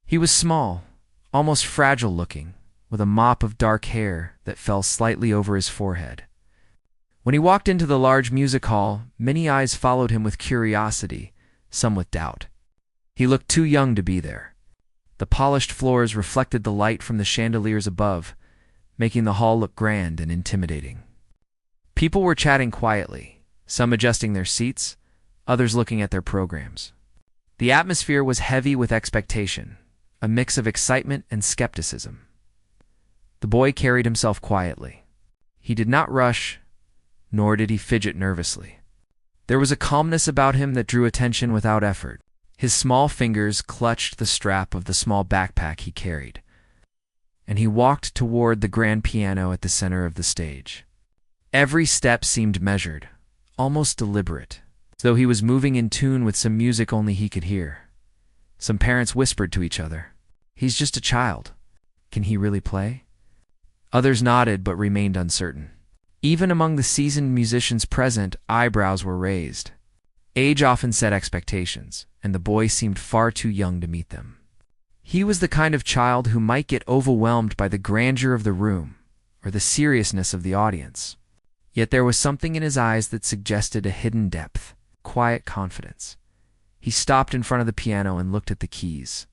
He was small, almost fragile-looking, with a mop of dark hair that fell slightly over his forehead. When he walked into the large music hall, many eyes followed him with curiosity, some with doubt. He looked too young to be there. The polished floors reflected the light from the chandeliers above, making the hall look grand and intimidating. People were chatting quietly, some adjusting their seats, others looking at their programs. The atmosphere was heavy with expectation, a mix of excitement and skepticism. The boy carried himself quietly. He did not rush, nor did he fidget nervously. There was a calmness about him that drew attention without effort. His small fingers clutched the strap of the small backpack he carried, and he walked toward the grand piano at the center of the stage. Every step seemed measured, almost deliberate, as though he was moving in tune with some music only he could hear. Some parents whispered to each other, "He's just a child. Can he really play?" Others nodded but remained uncertain. Even among the seasoned musicians present, eyebrows were raised. Age often set expectations, and the boy seemed far too young to meet them. He was the kind of child who might get overwhelmed by the grandeur of the room or the seriousness of the audience. Yet there was something in his eyes that suggested a hidden depth, quiet confidence. He stopped in front of the piano and looked at the keys.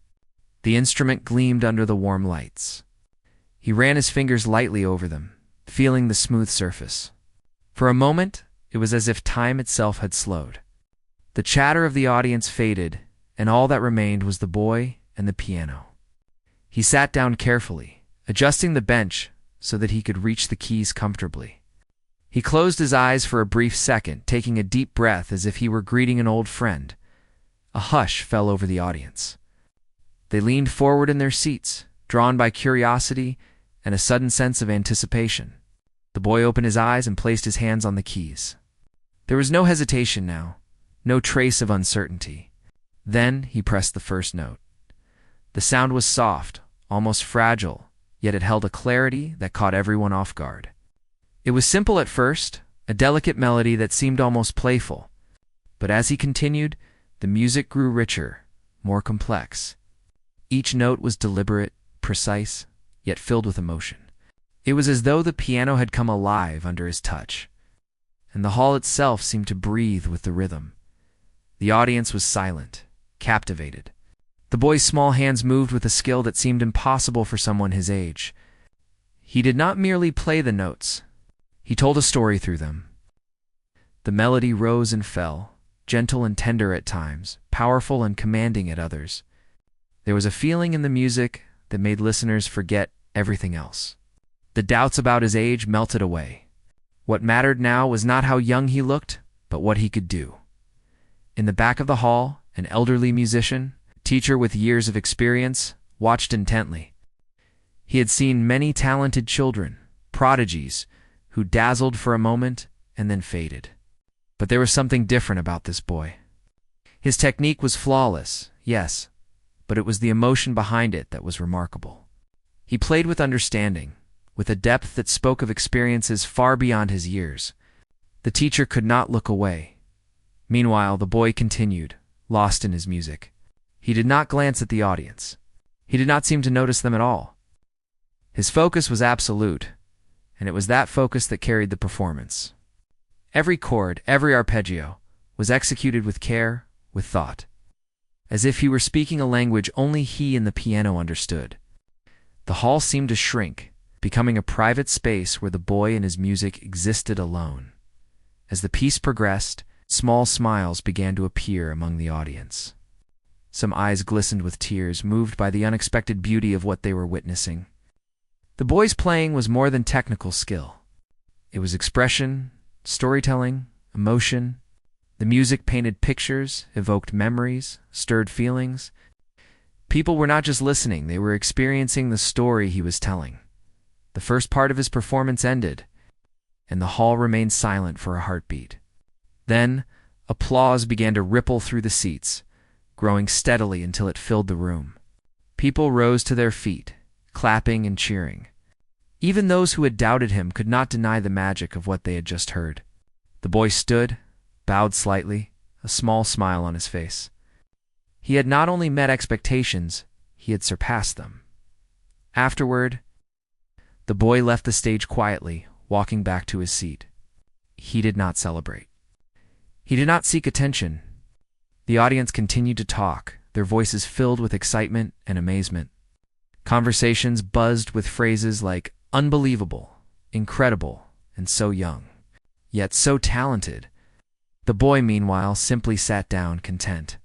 The instrument gleamed under the warm lights. He ran his fingers lightly over them, feeling the smooth surface. For a moment, it was as if time itself had slowed. The chatter of the audience faded, and all that remained was the boy and the piano. He sat down carefully, adjusting the bench so that he could reach the keys comfortably. He closed his eyes for a brief second, taking a deep breath as if he were greeting an old friend. A hush fell over the audience. They leaned forward in their seats, drawn by curiosity and a sudden sense of anticipation. The boy opened his eyes and placed his hands on the keys. There was no hesitation now, no trace of uncertainty. Then he pressed the first note. The sound was soft, almost fragile, yet it held a clarity that caught everyone off guard. It was simple at first, a delicate melody that seemed almost playful. But as he continued, the music grew richer, more complex. Each note was deliberate, precise, yet filled with emotion. It was as though the piano had come alive under his touch, and the hall itself seemed to breathe with the rhythm. The audience was silent, captivated. The boy's small hands moved with a skill that seemed impossible for someone his age. He did not merely play the notes. He told a story through them. The melody rose and fell, gentle and tender at times, powerful and commanding at others. There was a feeling in the music that made listeners forget everything else. The doubts about his age melted away. What mattered now was not how young he looked, but what he could do. In the back of the hall, an elderly musician, teacher with years of experience, watched intently. He had seen many talented children, prodigies, who dazzled for a moment and then faded. But there was something different about this boy. His technique was flawless, yes, but it was the emotion behind it that was remarkable. He played with understanding, with a depth that spoke of experiences far beyond his years. The teacher could not look away. Meanwhile, the boy continued, lost in his music. He did not glance at the audience. He did not seem to notice them at all. His focus was absolute, and it was that focus that carried the performance. Every chord, every arpeggio, was executed with care, with thought, as if he were speaking a language only he and the piano understood. The hall seemed to shrink, becoming a private space where the boy and his music existed alone. As the piece progressed, small smiles began to appear among the audience. Some eyes glistened with tears, moved by the unexpected beauty of what they were witnessing. The boy's playing was more than technical skill. It was expression, storytelling, emotion. The music painted pictures, evoked memories, stirred feelings. People were not just listening, they were experiencing the story he was telling. The first part of his performance ended, and the hall remained silent for a heartbeat. Then, applause began to ripple through the seats, growing steadily until it filled the room. People rose to their feet, clapping and cheering. Even those who had doubted him could not deny the magic of what they had just heard. The boy stood, bowed slightly, a small smile on his face. He had not only met expectations, he had surpassed them. Afterward, the boy left the stage quietly, walking back to his seat. He did not celebrate. He did not seek attention. The audience continued to talk, their voices filled with excitement and amazement. Conversations buzzed with phrases like unbelievable, incredible, and so young, yet so talented. The boy, meanwhile, simply sat down content,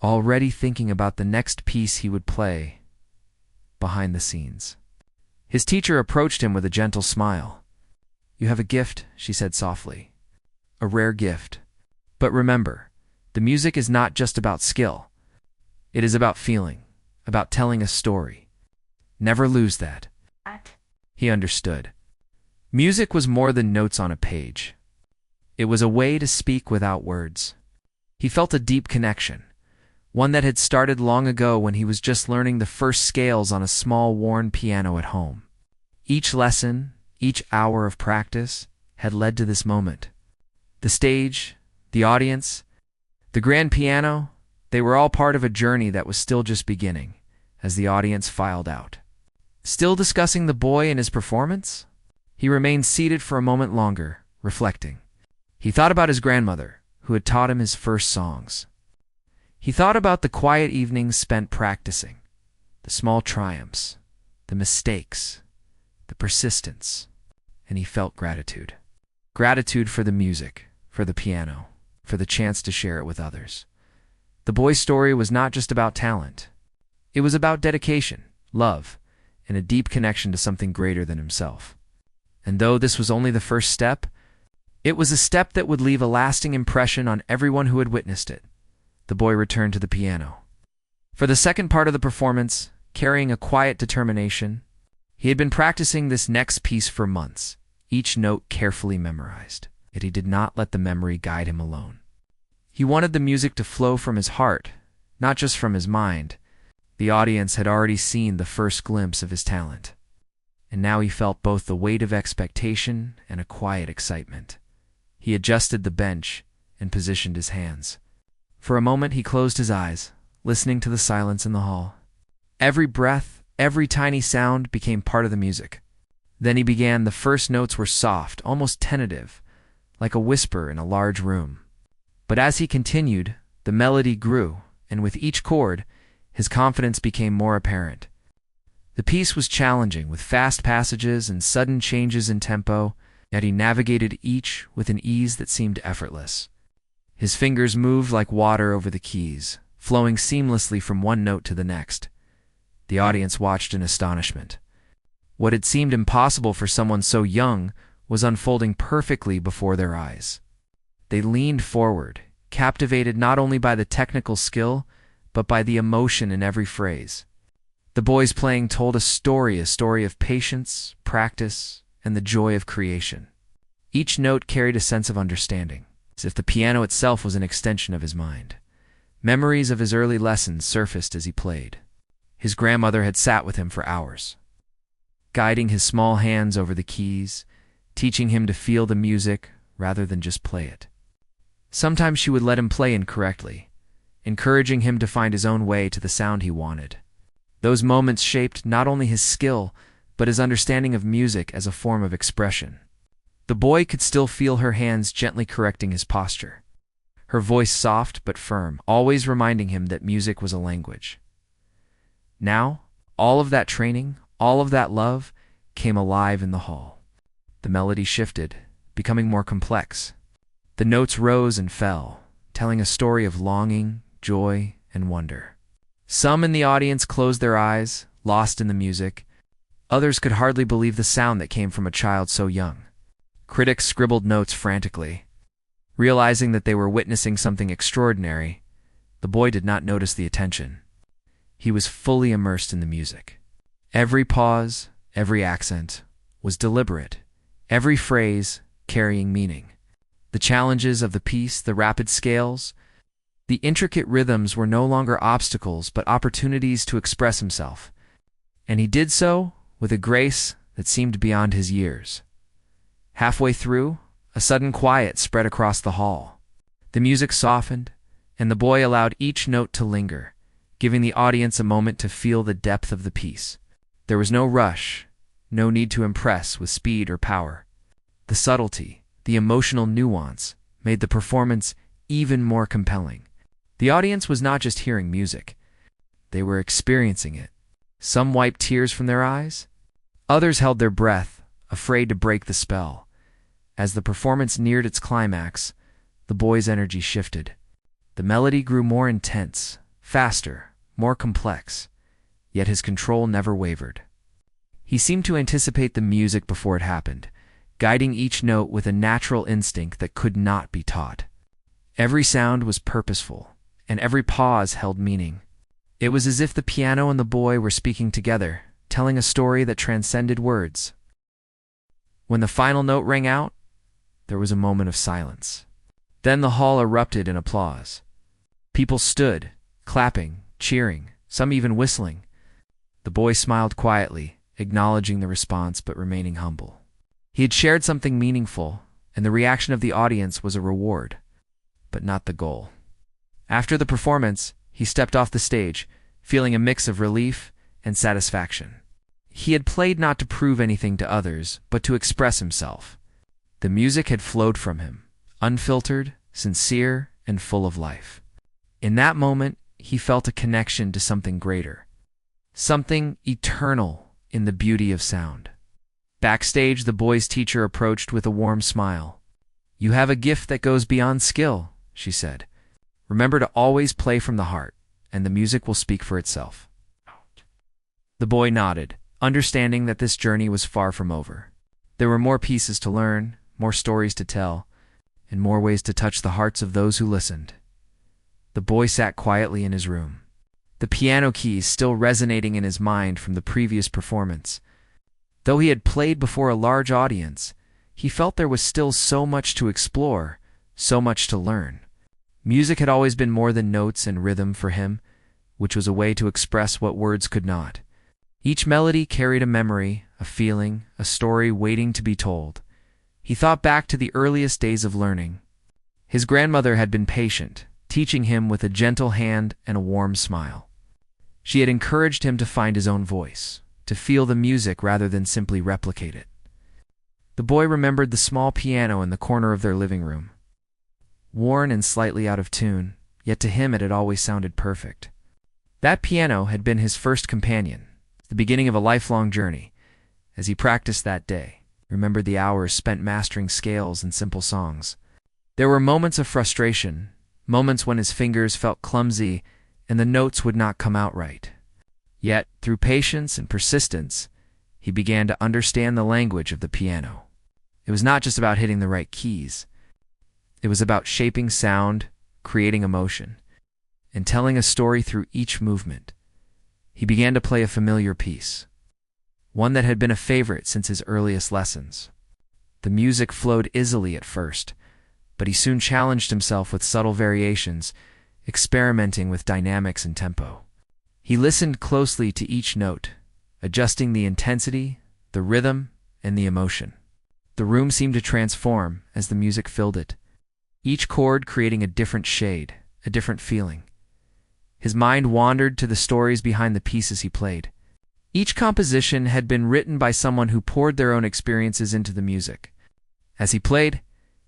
already thinking about the next piece he would play behind the scenes. His teacher approached him with a gentle smile. "You have a gift," she said softly. "A rare gift. But remember, the music is not just about skill. It is about feeling, about telling a story. Never lose that." He understood. Music was more than notes on a page. It was a way to speak without words. He felt a deep connection, one that had started long ago when he was just learning the first scales on a small worn piano at home. Each lesson, each hour of practice, had led to this moment. The stage, the audience, the grand piano, they were all part of a journey that was still just beginning, as the audience filed out. Still discussing the boy and his performance? He remained seated for a moment longer, reflecting. He thought about his grandmother, who had taught him his first songs. He thought about the quiet evenings spent practicing, the small triumphs, the mistakes, the persistence, and he felt gratitude. Gratitude for the music, for the piano, for the chance to share it with others. The boy's story was not just about talent. It was about dedication, love, and a deep connection to something greater than himself. And though this was only the first step, it was a step that would leave a lasting impression on everyone who had witnessed it. The boy returned to the piano. For the second part of the performance, carrying a quiet determination, he had been practicing this next piece for months, each note carefully memorized. Yet he did not let the memory guide him alone. He wanted the music to flow from his heart, not just from his mind. The audience had already seen the first glimpse of his talent, and now he felt both the weight of expectation and a quiet excitement. He adjusted the bench and positioned his hands. For a moment he closed his eyes, listening to the silence in the hall. Every breath, every tiny sound became part of the music. Then he began. The first notes were soft, almost tentative, like a whisper in a large room. But as he continued, the melody grew, and with each chord, his confidence became more apparent. The piece was challenging, with fast passages and sudden changes in tempo, yet he navigated each with an ease that seemed effortless. His fingers moved like water over the keys, flowing seamlessly from one note to the next. The audience watched in astonishment. What had seemed impossible for someone so young was unfolding perfectly before their eyes. They leaned forward, captivated not only by the technical skill, but by the emotion in every phrase. The boy's playing told a story of patience, practice, and the joy of creation. Each note carried a sense of understanding, as if the piano itself was an extension of his mind. Memories of his early lessons surfaced as he played. His grandmother had sat with him for hours, guiding his small hands over the keys, teaching him to feel the music rather than just play it. Sometimes she would let him play incorrectly, encouraging him to find his own way to the sound he wanted. Those moments shaped not only his skill, but his understanding of music as a form of expression. The boy could still feel her hands gently correcting his posture, her voice soft but firm, always reminding him that music was a language. Now, all of that training, all of that love, came alive in the hall. The melody shifted, becoming more complex. The notes rose and fell, telling a story of longing, joy, and wonder. Some in the audience closed their eyes, lost in the music. Others could hardly believe the sound that came from a child so young. Critics scribbled notes frantically. Realizing that they were witnessing something extraordinary, the boy did not notice the attention. He was fully immersed in the music. Every pause, every accent, was deliberate, every phrase carrying meaning. The challenges of the piece, the rapid scales, the intricate rhythms were no longer obstacles but opportunities to express himself, and he did so with a grace that seemed beyond his years. Halfway through, a sudden quiet spread across the hall. The music softened, and the boy allowed each note to linger, giving the audience a moment to feel the depth of the piece. There was no rush, no need to impress with speed or power. The subtlety, the emotional nuance, made the performance even more compelling. The audience was not just hearing music. They were experiencing it. Some wiped tears from their eyes. Others held their breath, afraid to break the spell. As the performance neared its climax, the boy's energy shifted. The melody grew more intense, faster, more complex, yet his control never wavered. He seemed to anticipate the music before it happened, guiding each note with a natural instinct that could not be taught. Every sound was purposeful, and every pause held meaning. It was as if the piano and the boy were speaking together, telling a story that transcended words. When the final note rang out, there was a moment of silence. Then the hall erupted in applause. People stood, clapping, cheering, some even whistling. The boy smiled quietly, acknowledging the response but remaining humble. He had shared something meaningful, and the reaction of the audience was a reward, but not the goal. After the performance, he stepped off the stage, feeling a mix of relief and satisfaction. He had played not to prove anything to others, but to express himself. The music had flowed from him, unfiltered, sincere, and full of life. In that moment, he felt a connection to something greater, something eternal in the beauty of sound. Backstage, the boy's teacher approached with a warm smile. "You have a gift that goes beyond skill," she said. "Remember to always play from the heart, and the music will speak for itself." The boy nodded, understanding that this journey was far from over. There were more pieces to learn, more stories to tell, and more ways to touch the hearts of those who listened. The boy sat quietly in his room, the piano keys still resonating in his mind from the previous performance. Though he had played before a large audience, he felt there was still so much to explore, so much to learn. Music had always been more than notes and rhythm for him, which was a way to express what words could not. Each melody carried a memory, a feeling, a story waiting to be told. He thought back to the earliest days of learning. His grandmother had been patient, teaching him with a gentle hand and a warm smile. She had encouraged him to find his own voice, to feel the music rather than simply replicate it. The boy remembered the small piano in the corner of their living room. Worn and slightly out of tune, yet to him it had always sounded perfect. That piano had been his first companion, the beginning of a lifelong journey. As he practiced that day, he remembered the hours spent mastering scales and simple songs. There were moments of frustration, moments when his fingers felt clumsy and the notes would not come out right. Yet, through patience and persistence, he began to understand the language of the piano. It was not just about hitting the right keys. It was about shaping sound, creating emotion, and telling a story through each movement. He began to play a familiar piece, one that had been a favorite since his earliest lessons. The music flowed easily at first, but he soon challenged himself with subtle variations, experimenting with dynamics and tempo. He listened closely to each note, adjusting the intensity, the rhythm, and the emotion. The room seemed to transform as the music filled it, each chord creating a different shade, a different feeling. His mind wandered to the stories behind the pieces he played. Each composition had been written by someone who poured their own experiences into the music. As he played,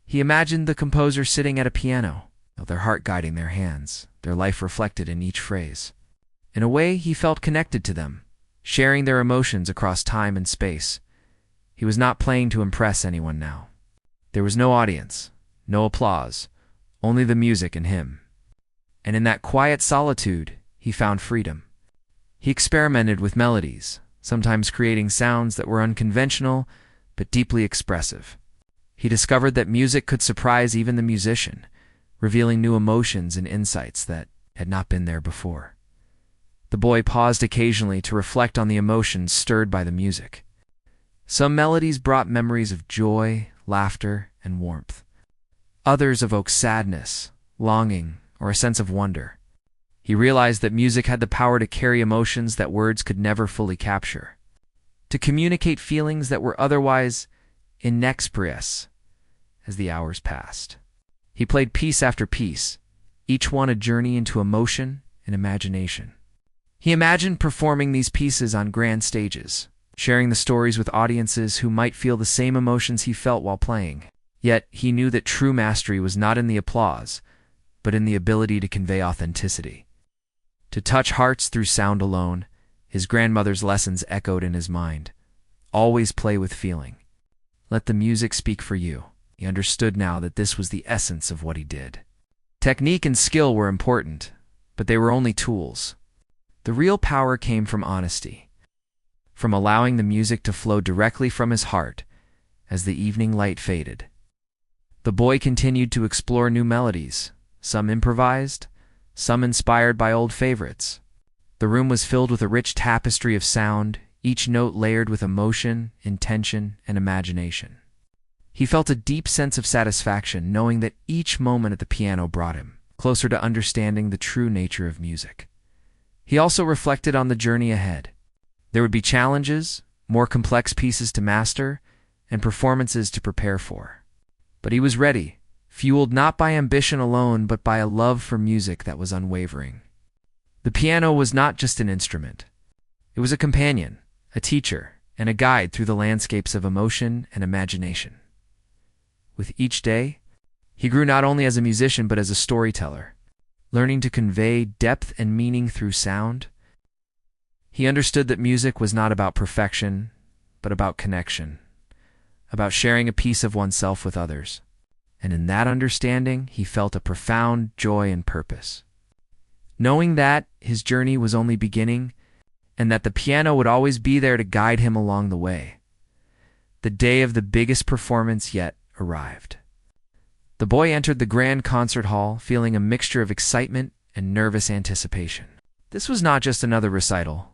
he imagined the composer sitting at a piano, their heart guiding their hands, their life reflected in each phrase. In a way, he felt connected to them, sharing their emotions across time and space. He was not playing to impress anyone now. There was no audience, no applause, only the music and him. And in that quiet solitude, he found freedom. He experimented with melodies, sometimes creating sounds that were unconventional but deeply expressive. He discovered that music could surprise even the musician, revealing new emotions and insights that had not been there before. The boy paused occasionally to reflect on the emotions stirred by the music. Some melodies brought memories of joy, laughter, and warmth. Others evoked sadness, longing, or a sense of wonder. He realized that music had the power to carry emotions that words could never fully capture, to communicate feelings that were otherwise inexpressible. As the hours passed, he played piece after piece, each one a journey into emotion and imagination. He imagined performing these pieces on grand stages, sharing the stories with audiences who might feel the same emotions he felt while playing. Yet, he knew that true mastery was not in the applause, but in the ability to convey authenticity. To touch hearts through sound alone, his grandmother's lessons echoed in his mind. Always play with feeling. Let the music speak for you. He understood now that this was the essence of what he did. Technique and skill were important, but they were only tools. The real power came from honesty, from allowing the music to flow directly from his heart as the evening light faded. The boy continued to explore new melodies, some improvised, some inspired by old favorites. The room was filled with a rich tapestry of sound, each note layered with emotion, intention, and imagination. He felt a deep sense of satisfaction knowing that each moment at the piano brought him closer to understanding the true nature of music. He also reflected on the journey ahead. There would be challenges, more complex pieces to master, and performances to prepare for. But he was ready, fueled not by ambition alone, but by a love for music that was unwavering. The piano was not just an instrument. It was a companion, a teacher, and a guide through the landscapes of emotion and imagination. With each day, he grew not only as a musician but as a storyteller, learning to convey depth and meaning through sound. He understood that music was not about perfection, but about connection, about sharing a piece of oneself with others. And in that understanding, he felt a profound joy and purpose. Knowing that his journey was only beginning, and that the piano would always be there to guide him along the way. The day of the biggest performance yet arrived. The boy entered the grand concert hall feeling a mixture of excitement and nervous anticipation. This was not just another recital.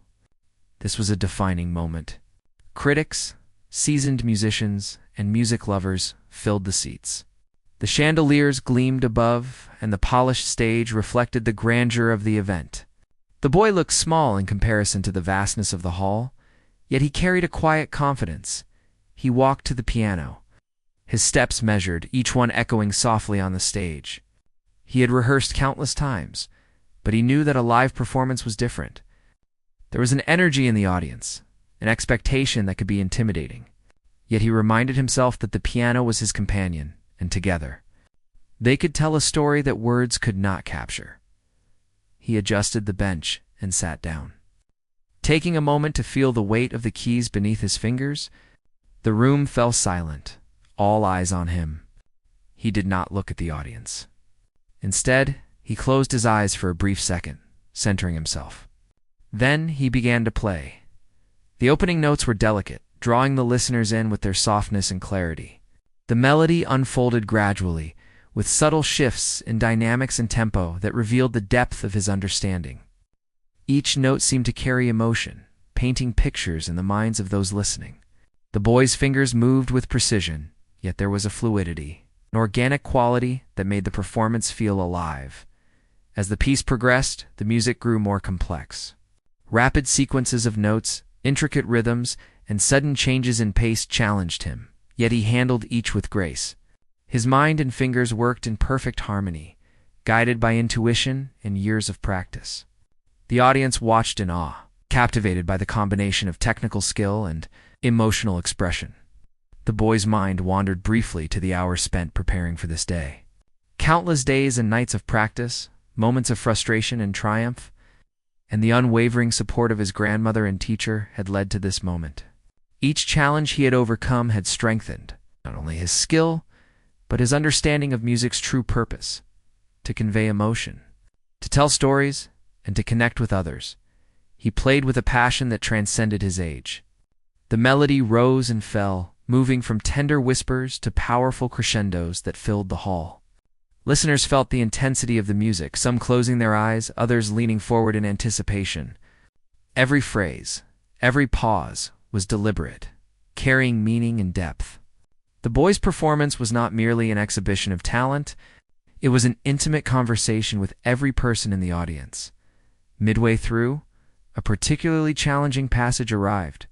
This was a defining moment. Critics, seasoned musicians, and music lovers filled the seats. The chandeliers gleamed above, and the polished stage reflected the grandeur of the event. The boy looked small in comparison to the vastness of the hall, yet he carried a quiet confidence. He walked to the piano, his steps measured, each one echoing softly on the stage. He had rehearsed countless times, but he knew that a live performance was different. There was an energy in the audience, an expectation that could be intimidating. Yet he reminded himself that the piano was his companion, and together, they could tell a story that words could not capture. He adjusted the bench and sat down. Taking a moment to feel the weight of the keys beneath his fingers, the room fell silent, all eyes on him. He did not look at the audience. Instead, he closed his eyes for a brief second, centering himself. Then he began to play. The opening notes were delicate, drawing the listeners in with their softness and clarity. The melody unfolded gradually, with subtle shifts in dynamics and tempo that revealed the depth of his understanding. Each note seemed to carry emotion, painting pictures in the minds of those listening. The boy's fingers moved with precision, yet there was a fluidity, an organic quality that made the performance feel alive. As the piece progressed, the music grew more complex. Rapid sequences of notes, intricate rhythms, and sudden changes in pace challenged him, yet he handled each with grace. His mind and fingers worked in perfect harmony, guided by intuition and years of practice. The audience watched in awe, captivated by the combination of technical skill and emotional expression. The boy's mind wandered briefly to the hours spent preparing for this day. Countless days and nights of practice, moments of frustration and triumph, and the unwavering support of his grandmother and teacher had led to this moment. Each challenge he had overcome had strengthened not only his skill, but his understanding of music's true purpose: to convey emotion, to tell stories, and to connect with others. He played with a passion that transcended his age. The melody rose and fell, moving from tender whispers to powerful crescendos that filled the hall. Listeners felt the intensity of the music, some closing their eyes, others leaning forward in anticipation. Every phrase, every pause was deliberate, carrying meaning and depth. The boy's performance was not merely an exhibition of talent, it was an intimate conversation with every person in the audience. Midway through, a particularly challenging passage arrived.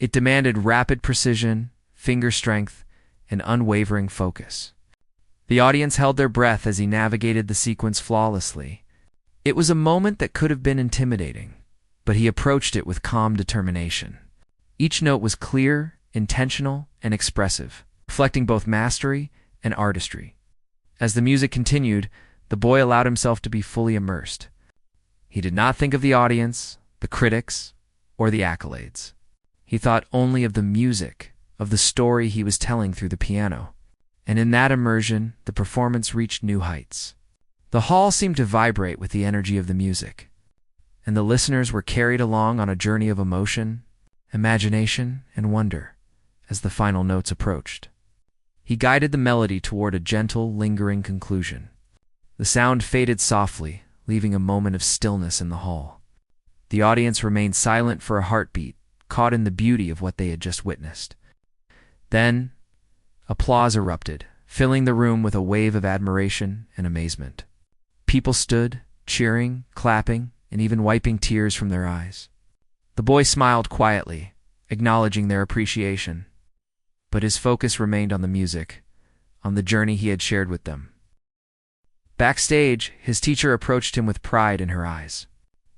It demanded rapid precision, finger strength, and unwavering focus. The audience held their breath as he navigated the sequence flawlessly. It was a moment that could have been intimidating, but he approached it with calm determination. Each note was clear, intentional, and expressive, reflecting both mastery and artistry. As the music continued, the boy allowed himself to be fully immersed. He did not think of the audience, the critics, or the accolades. He thought only of the music, of the story he was telling through the piano. And in that immersion, the performance reached new heights. The hall seemed to vibrate with the energy of the music, and the listeners were carried along on a journey of emotion, imagination, and wonder as the final notes approached. He guided the melody toward a gentle, lingering conclusion. The sound faded softly, leaving a moment of stillness in the hall. The audience remained silent for a heartbeat, caught in the beauty of what they had just witnessed. Then, applause erupted, filling the room with a wave of admiration and amazement. People stood, cheering, clapping, and even wiping tears from their eyes. The boy smiled quietly, acknowledging their appreciation. But his focus remained on the music, on the journey he had shared with them. Backstage, his teacher approached him with pride in her eyes.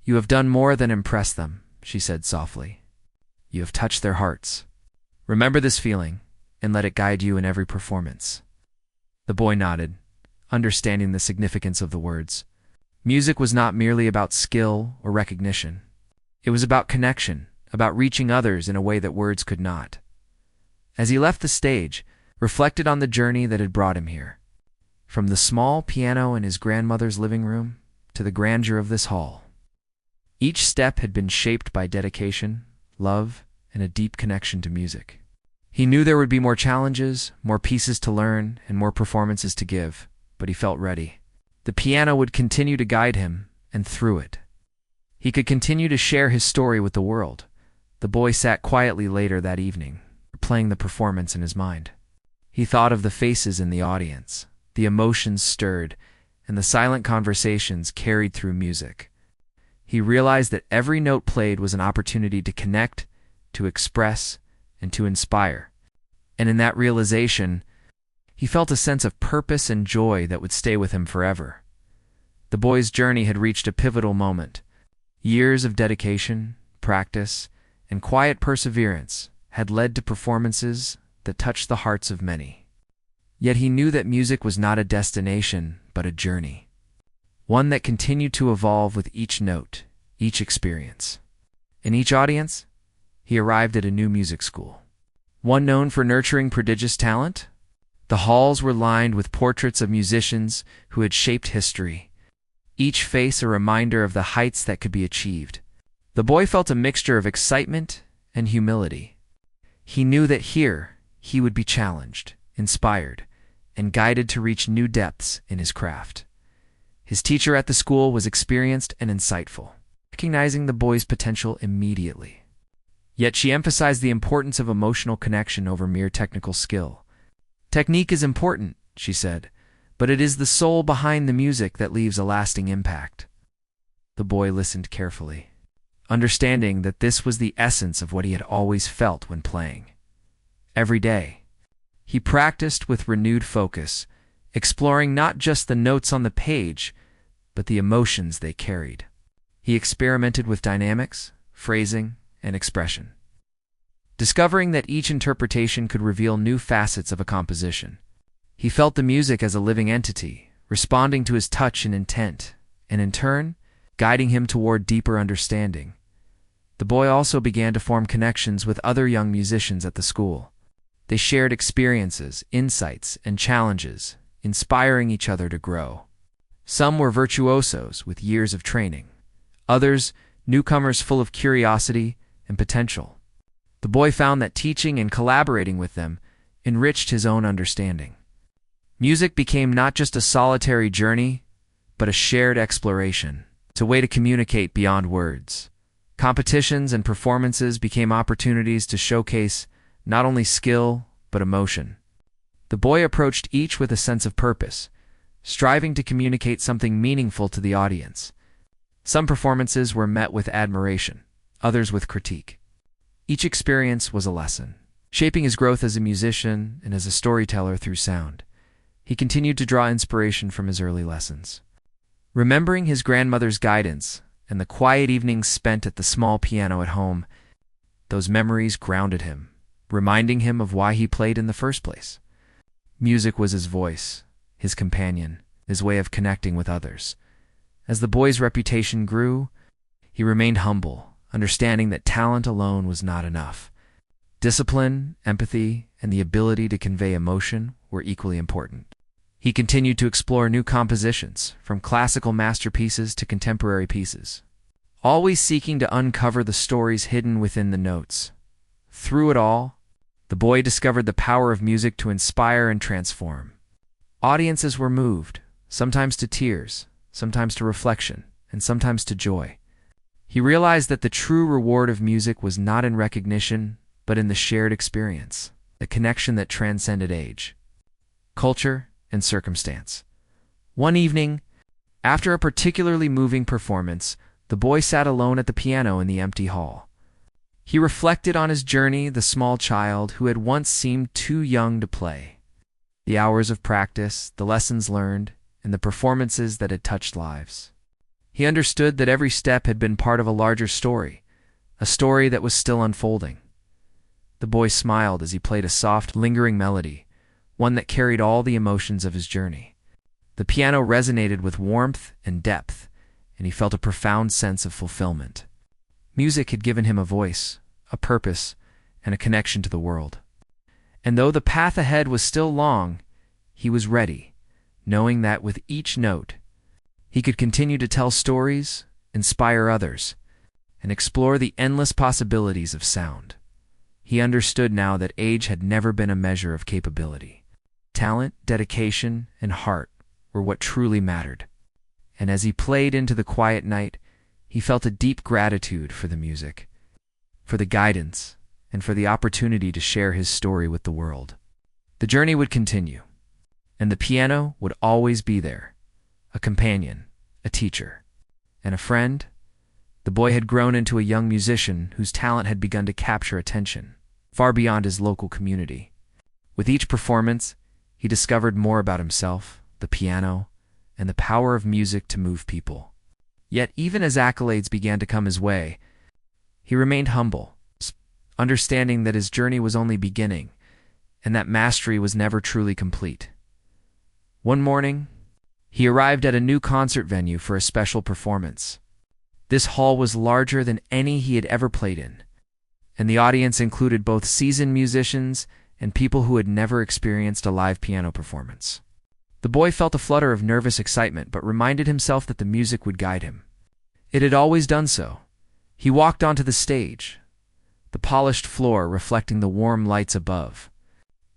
"You have done more than impress them," she said softly. "You have touched their hearts. Remember this feeling, and let it guide you in every performance." The boy nodded, understanding the significance of the words. Music was not merely about skill or recognition. It was about connection, about reaching others in a way that words could not. As he left the stage, reflected on the journey that had brought him here. From the small piano in his grandmother's living room to the grandeur of this hall. Each step had been shaped by dedication, love, and a deep connection to music. He knew there would be more challenges, more pieces to learn, and more performances to give, but he felt ready. The piano would continue to guide him, and through it, he could continue to share his story with the world. The boy sat quietly later that evening, replaying the performance in his mind. He thought of the faces in the audience, the emotions stirred, and the silent conversations carried through music. He realized that every note played was an opportunity to connect, to express, and to inspire. And in that realization, he felt a sense of purpose and joy that would stay with him forever. The boy's journey had reached a pivotal moment. Years of dedication, practice, and quiet perseverance had led to performances that touched the hearts of many. Yet he knew that music was not a destination, but a journey. One that continued to evolve with each note, each experience. In each audience, he arrived at a new music school. One known for nurturing prodigious talent. The halls were lined with portraits of musicians who had shaped history, each face a reminder of the heights that could be achieved. The boy felt a mixture of excitement and humility. He knew that here he would be challenged, inspired, and guided to reach new depths in his craft. His teacher at the school was experienced and insightful, recognizing the boy's potential immediately. Yet she emphasized the importance of emotional connection over mere technical skill. "Technique is important," she said, "but it is the soul behind the music that leaves a lasting impact." The boy listened carefully, understanding that this was the essence of what he had always felt when playing. Every day, he practiced with renewed focus, exploring not just the notes on the page, but the emotions they carried. He experimented with dynamics, phrasing, and expression, discovering that each interpretation could reveal new facets of a composition. He felt the music as a living entity, responding to his touch and intent, and in turn, guiding him toward deeper understanding. The boy also began to form connections with other young musicians at the school. They shared experiences, insights, and challenges, inspiring each other to grow. Some were virtuosos with years of training, others newcomers full of curiosity and potential. The boy found that teaching and collaborating with them enriched his own understanding. Music became not just a solitary journey, but a shared exploration. It's a way to communicate beyond words. Competitions and performances became opportunities to showcase not only skill, but emotion. The boy approached each with a sense of purpose, striving to communicate something meaningful to the audience. Some performances were met with admiration, others with critique. Each experience was a lesson, shaping his growth as a musician and as a storyteller through sound. He continued to draw inspiration from his early lessons, remembering his grandmother's guidance and the quiet evenings spent at the small piano at home, those memories grounded him, reminding him of why he played in the first place. Music was his voice, his companion, his way of connecting with others. As the boy's reputation grew, he remained humble, understanding that talent alone was not enough. Discipline, empathy, and the ability to convey emotion were equally important. He continued to explore new compositions, from classical masterpieces to contemporary pieces, always seeking to uncover the stories hidden within the notes. Through it all, the boy discovered the power of music to inspire and transform. Audiences were moved, sometimes to tears, sometimes to reflection, and sometimes to joy. He realized that the true reward of music was not in recognition, but in the shared experience, the connection that transcended age, culture, and circumstance. One evening, after a particularly moving performance, the boy sat alone at the piano in the empty hall. He reflected on his journey, the small child who had once seemed too young to play, the hours of practice, the lessons learned, and the performances that had touched lives. He understood that every step had been part of a larger story, a story that was still unfolding. The boy smiled as he played a soft, lingering melody, one that carried all the emotions of his journey. The piano resonated with warmth and depth, and he felt a profound sense of fulfillment. Music had given him a voice, a purpose, and a connection to the world. And though the path ahead was still long, he was ready, knowing that with each note, he could continue to tell stories, inspire others, and explore the endless possibilities of sound. He understood now that age had never been a measure of capability. Talent, dedication, and heart were what truly mattered. And as he played into the quiet night, he felt a deep gratitude for the music, for the guidance, and for the opportunity to share his story with the world. The journey would continue, and the piano would always be there, a companion, a teacher, and a friend. The boy had grown into a young musician whose talent had begun to capture attention, far beyond his local community. With each performance, he discovered more about himself, the piano, and the power of music to move people. Yet even as accolades began to come his way, he remained humble, understanding that his journey was only beginning, and that mastery was never truly complete. One morning, he arrived at a new concert venue for a special performance. This hall was larger than any he had ever played in, and the audience included both seasoned musicians and people who had never experienced a live piano performance. The boy felt a flutter of nervous excitement, but reminded himself that the music would guide him. It had always done so. He walked onto the stage, the polished floor reflecting the warm lights above.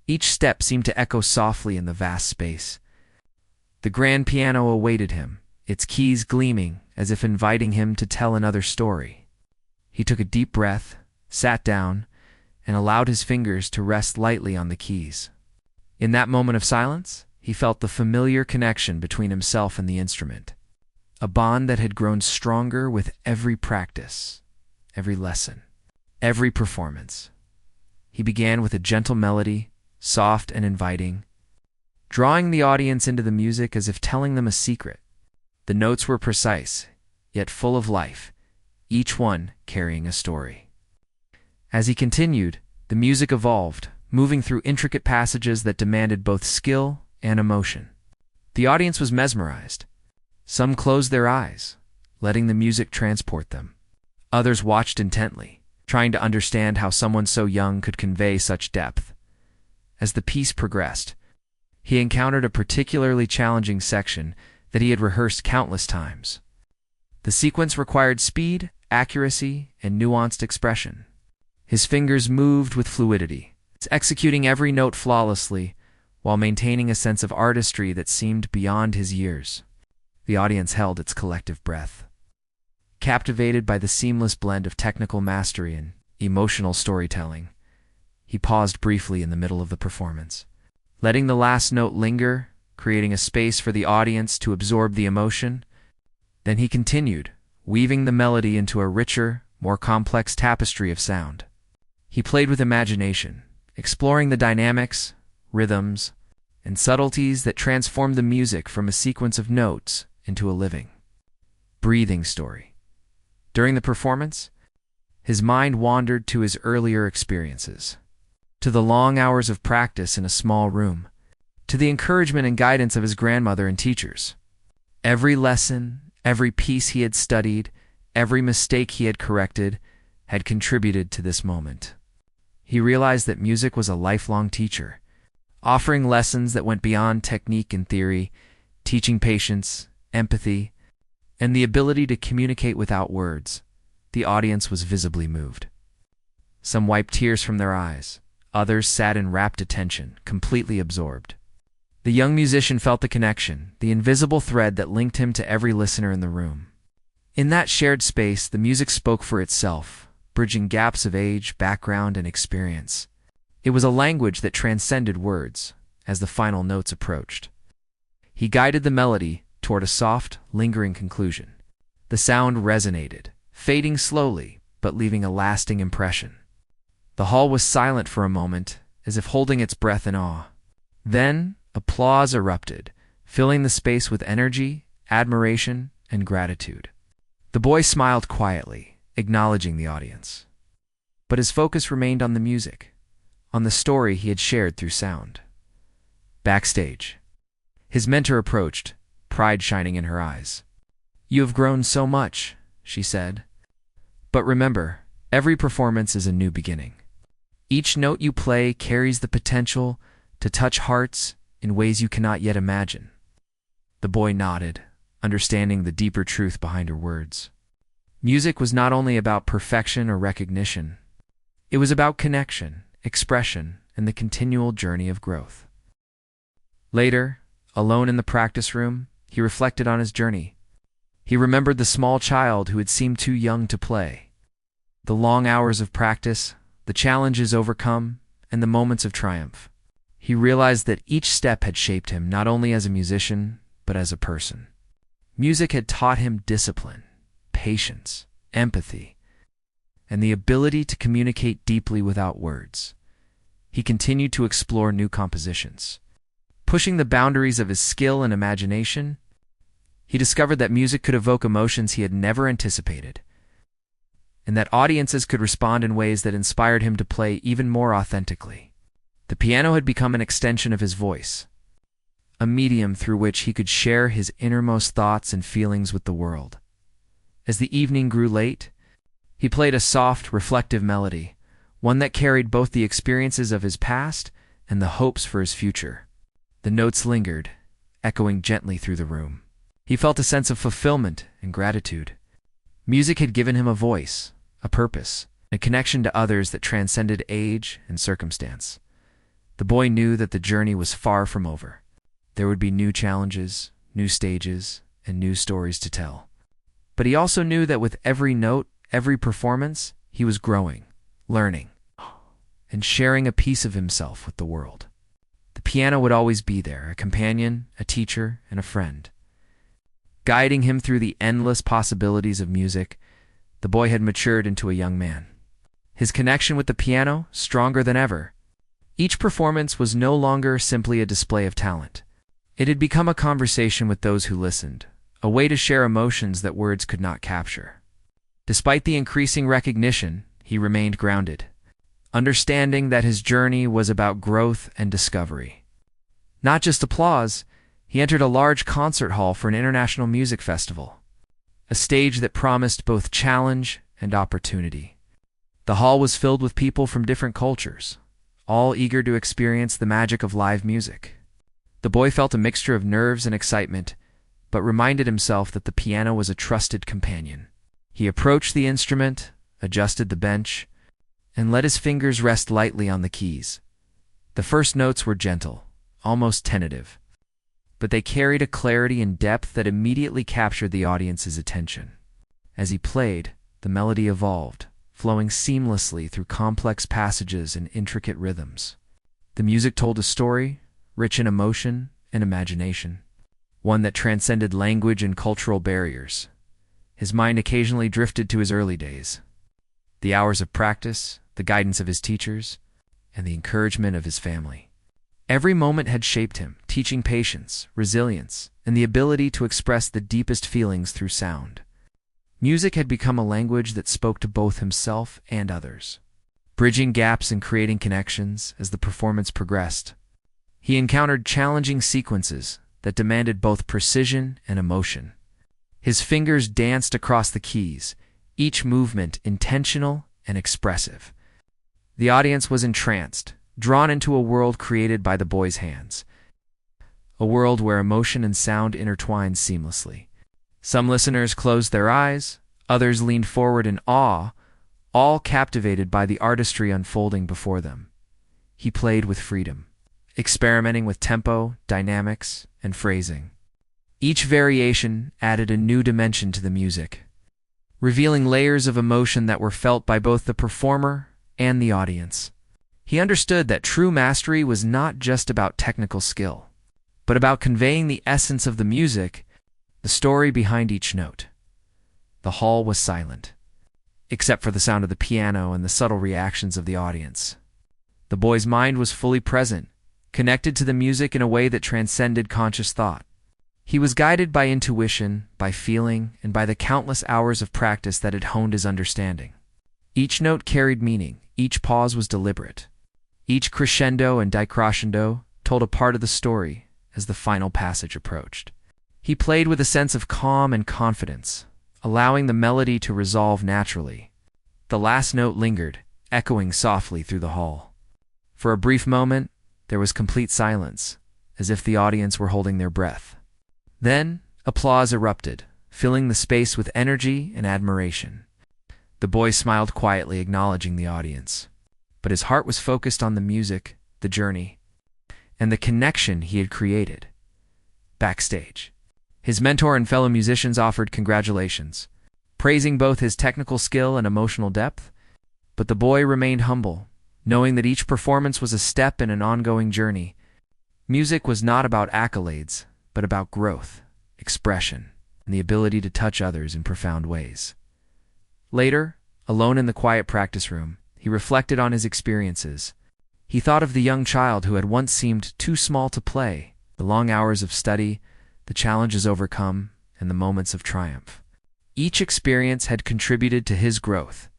Each step seemed to echo softly in the vast space. The grand piano awaited him, its keys gleaming as if inviting him to tell another story. He took a deep breath, sat down, and allowed his fingers to rest lightly on the keys. In that moment of silence, he felt the familiar connection between himself and the instrument, a bond that had grown stronger with every practice, every lesson, every performance. He began with a gentle melody, soft and inviting, drawing the audience into the music as if telling them a secret. The notes were precise, yet full of life, each one carrying a story. As he continued, the music evolved, moving through intricate passages that demanded both skill and emotion. The audience was mesmerized. Some closed their eyes, letting the music transport them. Others watched intently, trying to understand how someone so young could convey such depth. As the piece progressed, he encountered a particularly challenging section that he had rehearsed countless times. The sequence required speed, accuracy, and nuanced expression. His fingers moved with fluidity, executing every note flawlessly, while maintaining a sense of artistry that seemed beyond his years. The audience held its collective breath, captivated by the seamless blend of technical mastery and emotional storytelling. He paused briefly in the middle of the performance, letting the last note linger, creating a space for the audience to absorb the emotion. Then he continued, weaving the melody into a richer, more complex tapestry of sound. He played with imagination, exploring the dynamics, rhythms, and subtleties that transformed the music from a sequence of notes into a living, breathing story. During the performance, his mind wandered to his earlier experiences, to the long hours of practice in a small room, to the encouragement and guidance of his grandmother and teachers. Every lesson, every piece he had studied, every mistake he had corrected, had contributed to this moment. He realized that music was a lifelong teacher, offering lessons that went beyond technique and theory, teaching patience, empathy, and the ability to communicate without words. The audience was visibly moved. Some wiped tears from their eyes. Others sat in rapt attention, completely absorbed. The young musician felt the connection, the invisible thread that linked him to every listener in the room. In that shared space, the music spoke for itself, bridging gaps of age, background, and experience. It was a language that transcended words as the final notes approached. He guided the melody toward a soft, lingering conclusion. The sound resonated, fading slowly, but leaving a lasting impression. The hall was silent for a moment, as if holding its breath in awe. Then, applause erupted, filling the space with energy, admiration, and gratitude. The boy smiled quietly, acknowledging the audience. But his focus remained on the music, on the story he had shared through sound. Backstage, his mentor approached, pride shining in her eyes. "You have grown so much," she said. "But remember, every performance is a new beginning. Each note you play carries the potential to touch hearts in ways you cannot yet imagine." The boy nodded, understanding the deeper truth behind her words. Music was not only about perfection or recognition. It was about connection, expression, and the continual journey of growth. Later, alone in the practice room, he reflected on his journey. He remembered the small child who had seemed too young to play, the long hours of practice, the challenges overcome, and the moments of triumph. He realized that each step had shaped him not only as a musician, but as a person. Music had taught him discipline, patience, empathy, and the ability to communicate deeply without words. He continued to explore new compositions. Pushing the boundaries of his skill and imagination, he discovered that music could evoke emotions he had never anticipated, and that audiences could respond in ways that inspired him to play even more authentically. The piano had become an extension of his voice, a medium through which he could share his innermost thoughts and feelings with the world. As the evening grew late, he played a soft, reflective melody, one that carried both the experiences of his past and the hopes for his future. The notes lingered, echoing gently through the room. He felt a sense of fulfillment and gratitude. Music had given him a voice, a purpose, a connection to others that transcended age and circumstance. The boy knew that the journey was far from over. There would be new challenges, new stages, and new stories to tell. But he also knew that with every note, every performance, he was growing, learning, and sharing a piece of himself with the world. The piano would always be there, a companion, a teacher, and a friend. Guiding him through the endless possibilities of music, the boy had matured into a young man. His connection with the piano, stronger than ever. Each performance was no longer simply a display of talent. It had become a conversation with those who listened, a way to share emotions that words could not capture. Despite the increasing recognition, he remained grounded, understanding that his journey was about growth and discovery. Not just applause, he entered a large concert hall for an international music festival, a stage that promised both challenge and opportunity. The hall was filled with people from different cultures, all eager to experience the magic of live music. The boy felt a mixture of nerves and excitement, but reminded himself that the piano was a trusted companion. He approached the instrument, adjusted the bench, and let his fingers rest lightly on the keys. The first notes were gentle, almost tentative, but they carried a clarity and depth that immediately captured the audience's attention. As he played, the melody evolved, flowing seamlessly through complex passages and intricate rhythms. The music told a story, rich in emotion and imagination, one that transcended language and cultural barriers. His mind occasionally drifted to his early days, the hours of practice, the guidance of his teachers, and the encouragement of his family. Every moment had shaped him, teaching patience, resilience, and the ability to express the deepest feelings through sound. Music had become a language that spoke to both himself and others, bridging gaps and creating connections as the performance progressed. He encountered challenging sequences that demanded both precision and emotion. His fingers danced across the keys, each movement intentional and expressive. The audience was entranced, drawn into a world created by the boy's hands, a world where emotion and sound intertwined seamlessly. Some listeners closed their eyes, others leaned forward in awe, all captivated by the artistry unfolding before them. He played with freedom, experimenting with tempo, dynamics, and phrasing. Each variation added a new dimension to the music, revealing layers of emotion that were felt by both the performer and the audience. He understood that true mastery was not just about technical skill, but about conveying the essence of the music, the story behind each note. The hall was silent, except for the sound of the piano and the subtle reactions of the audience. The boy's mind was fully present, connected to the music in a way that transcended conscious thought. He was guided by intuition, by feeling, and by the countless hours of practice that had honed his understanding. Each note carried meaning, each pause was deliberate. Each crescendo and decrescendo told a part of the story as the final passage approached. He played with a sense of calm and confidence, allowing the melody to resolve naturally. The last note lingered, echoing softly through the hall. For a brief moment, there was complete silence, as if the audience were holding their breath. Then, applause erupted, filling the space with energy and admiration. The boy smiled quietly, acknowledging the audience, but his heart was focused on the music, the journey, and the connection he had created. Backstage, his mentor and fellow musicians offered congratulations, praising both his technical skill and emotional depth, but the boy remained humble, knowing that each performance was a step in an ongoing journey. Music was not about accolades, but about growth, expression, and the ability to touch others in profound ways. Later, alone in the quiet practice room, he reflected on his experiences. He thought of the young child who had once seemed too small to play, the long hours of study, the challenges overcome, and the moments of triumph. Each experience had contributed to his growth,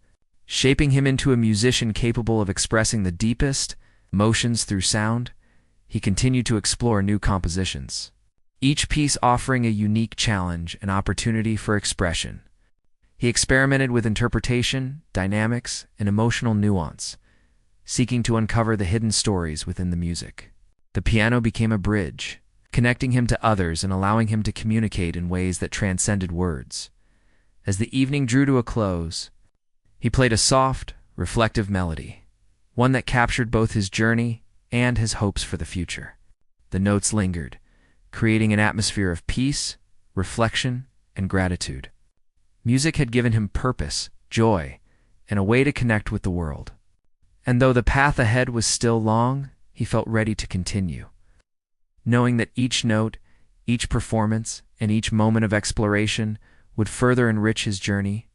shaping him into a musician capable of expressing the deepest emotions through sound. He continued to explore new compositions, each piece offering a unique challenge and opportunity for expression. He experimented with interpretation, dynamics, and emotional nuance, seeking to uncover the hidden stories within the music. The piano became a bridge, connecting him to others and allowing him to communicate in ways that transcended words. As the evening drew to a close, he played a soft, reflective melody, one that captured both his journey and his hopes for the future. The notes lingered, creating an atmosphere of peace, reflection, and gratitude. Music had given him purpose, joy, and a way to connect with the world. And though the path ahead was still long, he felt ready to continue, knowing that each note, each performance, and each moment of exploration would further enrich his journey